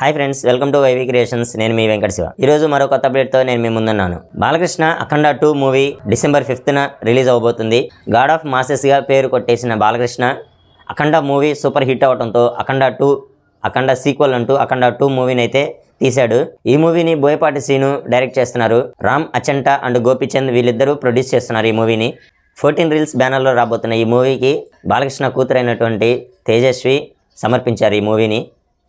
Hi friends, welcome to YV creations. నేను మీ వెంకట శివ. ఈరోజు మరో కొత్త అప్డేట్తో నేను మీ ముందున్నాను. బాలకృష్ణ అఖండ 2 మూవీ డిసెంబర్ 5న రిలీజ్ అవబోతుంది. గాడ్ ఆఫ్ మాసెస్గా పేరు కొట్టేసిన Balakrishna Akhanda movie super hit అవడంతో అఖండ సీక్వెల్ అంటూ అఖండ 2 మూవీని అయితే తీశాడు. ఈ మూవీని బోయపాటి శ్రీను డైరెక్ట్ చేస్తున్నారు. రామ్ అచంట అండ్ గోపిచంద్ వీళ్ళిద్దరూ ప్రొడ్యూస్ చేస్తున్నారు ఈ మూవీని. 14 రీల్స్ బ్యానర్లో రాబోతున్న ఈ మూవీకి బాలకృష్ణ కూతురైనటువంటి తేజస్వి సమర్పించారు ఈ మూవీని.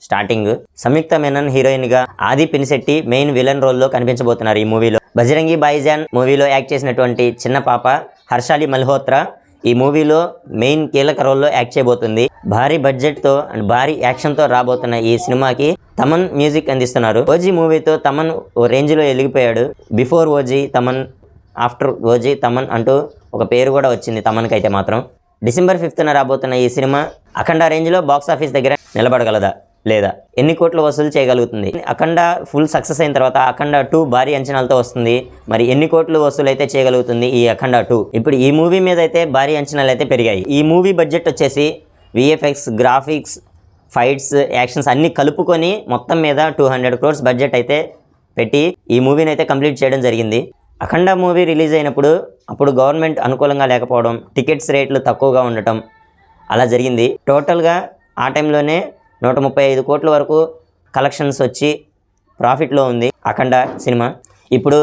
స్టార్టింగ్ సంయుక్త మేనన్ హీరోయిన్ గా, ఆది పినిశెట్టి మెయిన్ విలన్ రోల్లో కనిపించబోతున్నారు ఈ మూవీలో. బజరంగి భాయిజాన్ మూవీలో యాక్ట్ చేసినటువంటి చిన్న పాప హర్షాలి మల్హోత్రా ఈ మూవీలో మెయిన్ కీలక రోల్లో యాక్ట్ చేయబోతుంది. భారీ బడ్జెట్ తో అండ్ భారీ యాక్షన్ తో రాబోతున్న ఈ సినిమాకి తమన్ మ్యూజిక్ అందిస్తున్నారు. ఓజీ మూవీతో తమన్ ఓ రేంజ్ లో ఎలిగిపోయాడు. Before OG Thaman, after OG Thaman అంటూ ఒక పేరు కూడా వచ్చింది తమన్కి. అయితే మాత్రం డిసెంబర్ 5న రాబోతున్న ఈ సినిమా అఖండ రేంజ్లో బాక్స్ ఆఫీస్ దగ్గర నిలబడగలదా లేదా, ఎన్ని కోట్లు వసూలు చేయగలుగుతుంది? అఖండ ఫుల్ సక్సెస్ అయిన తర్వాత అఖండ 2 భారీ అంచనాలతో వస్తుంది. మరి ఎన్ని కోట్లు వసూలు అయితే చేయగలుగుతుంది ఈ అఖండ 2? ఇప్పుడు ఈ మూవీ మీద అయితే భారీ అంచనాలు అయితే పెరిగాయి. ఈ మూవీ బడ్జెట్ వచ్చేసి విఎఫ్ఎక్స్, గ్రాఫిక్స్, ఫైట్స్, యాక్షన్స్ అన్ని కలుపుకొని మొత్తం మీద 200 crores బడ్జెట్ అయితే పెట్టి ఈ మూవీని అయితే కంప్లీట్ చేయడం జరిగింది. అఖండ మూవీ రిలీజ్ అయినప్పుడు అప్పుడు గవర్నమెంట్ అనుకూలంగా లేకపోవడం, టికెట్స్ రేట్లు తక్కువగా ఉండటం అలా జరిగింది. టోటల్గా ఆ టైంలోనే 135 కోట్ల వరకు కలెక్షన్స్ వచ్చి ప్రాఫిట్లో ఉంది అఖండ సినిమా. ఇప్పుడు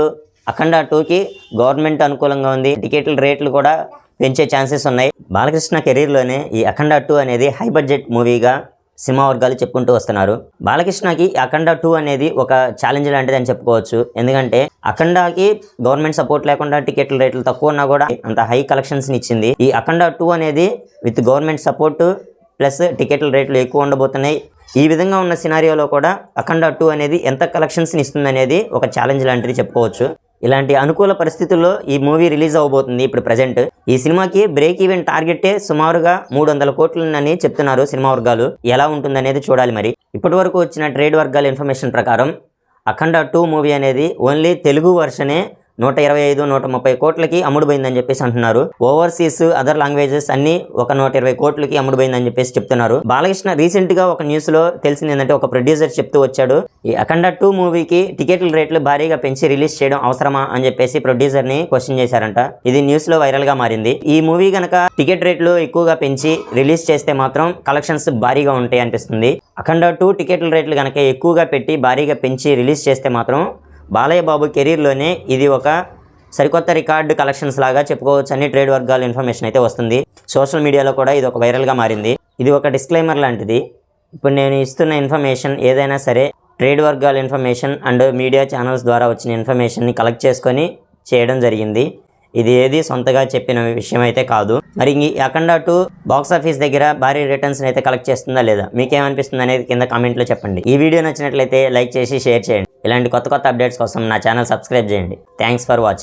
అఖండ 2కి గవర్నమెంట్ అనుకూలంగా ఉంది. టికెట్ల రేట్లు కూడా పెంచే ఛాన్సెస్ ఉన్నాయి. బాలకృష్ణ కెరీర్లోనే ఈ అఖండ 2 అనేది హై బడ్జెట్ మూవీగా సినిమా వర్గాలు చెప్పుకుంటూ వస్తున్నారు. బాలకృష్ణకి అఖండ 2 అనేది ఒక ఛాలెంజ్ లాంటిది అని చెప్పుకోవచ్చు. ఎందుకంటే అఖండకి గవర్నమెంట్ సపోర్ట్ లేకుండా టికెట్ల రేట్లు తక్కువ ఉన్నా కూడా అంత హై కలెక్షన్స్ని ఇచ్చింది. ఈ అఖండ 2 అనేది విత్ గవర్నమెంట్ సపోర్టు ప్లస్ టికెట్ల రేట్లు ఎక్కువ ఉండబోతున్నాయి. ఈ విధంగా ఉన్న సినారియోలో కూడా అఖండ 2 అనేది ఎంత కలెక్షన్స్ని ఇస్తుంది అనేది ఒక ఛాలెంజ్ లాంటిది చెప్పుకోవచ్చు. ఇలాంటి అనుకూల పరిస్థితుల్లో ఈ మూవీ రిలీజ్ అవబోతుంది. ఇప్పుడు ప్రజెంట్ ఈ సినిమాకి బ్రేక్ ఈవెన్ టార్గెటే సుమారుగా 300 కోట్లని చెప్తున్నారు సినిమా వర్గాలు. ఎలా ఉంటుందనేది చూడాలి. మరి ఇప్పటి వరకు వచ్చిన ట్రేడ్ వర్గాల ఇన్ఫర్మేషన్ ప్రకారం అఖండ 2 మూవీ అనేది ఓన్లీ తెలుగు వర్షనే 125-130 కోట్లకి అమ్ముడుపోయిందని చెప్పేసి అంటున్నారు. ఓవర్సీస్ అదర్ లాంగ్వేజెస్ అన్ని ఒక 120 కోట్లకి అమ్ముడుపోయిందని చెప్పేసి చెప్తున్నారు. బాలకృష్ణ రీసెంట్ గా ఒక న్యూస్ లో తెలిసింది ఏంటంటే, ఒక ప్రొడ్యూసర్ చెప్తూ వచ్చాడు, ఈ అఖండ 2 మూవీకి టికెట్ల రేట్లు భారీగా పెంచి రిలీజ్ చేయడం అవసరమా అని చెప్పేసి ప్రొడ్యూసర్ ని క్వశ్చన్ చేశారంట. ఇది న్యూస్ లో వైరల్ గా మారింది. ఈ మూవీ గనక టికెట్ రేట్లు ఎక్కువగా పెంచి రిలీజ్ చేస్తే మాత్రం కలెక్షన్స్ భారీగా ఉంటాయి అనిపిస్తుంది. అఖండ 2 టికెట్ల రేట్లు గనక ఎక్కువగా పెట్టి భారీగా పెంచి రిలీజ్ చేస్తే మాత్రం బాలయ్య బాబు కెరీర్లోనే ఇది ఒక సరికొత్త రికార్డు కలెక్షన్స్ లాగా చెప్పుకోవచ్చు అని ట్రేడ్ వర్గాల ఇన్ఫర్మేషన్ అయితే వస్తుంది. సోషల్ మీడియాలో కూడా ఇది ఒక వైరల్గా మారింది. ఇది ఒక డిస్క్లైమర్ లాంటిది. ఇప్పుడు నేను ఇస్తున్న ఇన్ఫర్మేషన్ ఏదైనా సరే ట్రేడ్ వర్గాల ఇన్ఫర్మేషన్ అండ్ మీడియా ఛానల్స్ ద్వారా వచ్చిన ఇన్ఫర్మేషన్ని కలెక్ట్ చేసుకొని చేయడం జరిగింది. ఇది ఏది సొంతగా చెప్పిన విషయం అయితే కాదు. మరి ఈ అఖండ 2 బాక్స్ ఆఫీస్ దగ్గర భారీ రిటర్న్స్ అయితే కలెక్ట్ చేస్తుందా లేదా, మీకేమనిపిస్తుంది అనేది కింద కామెంట్లో చెప్పండి. ఈ వీడియో నచ్చినట్లయితే లైక్ చేసి షేర్ చేయండి. ఇలాంటి కొత్త అప్డేట్స్ కోసం నా ఛానల్ సబ్స్క్రైబ్ చేయండి. Thanks for watching.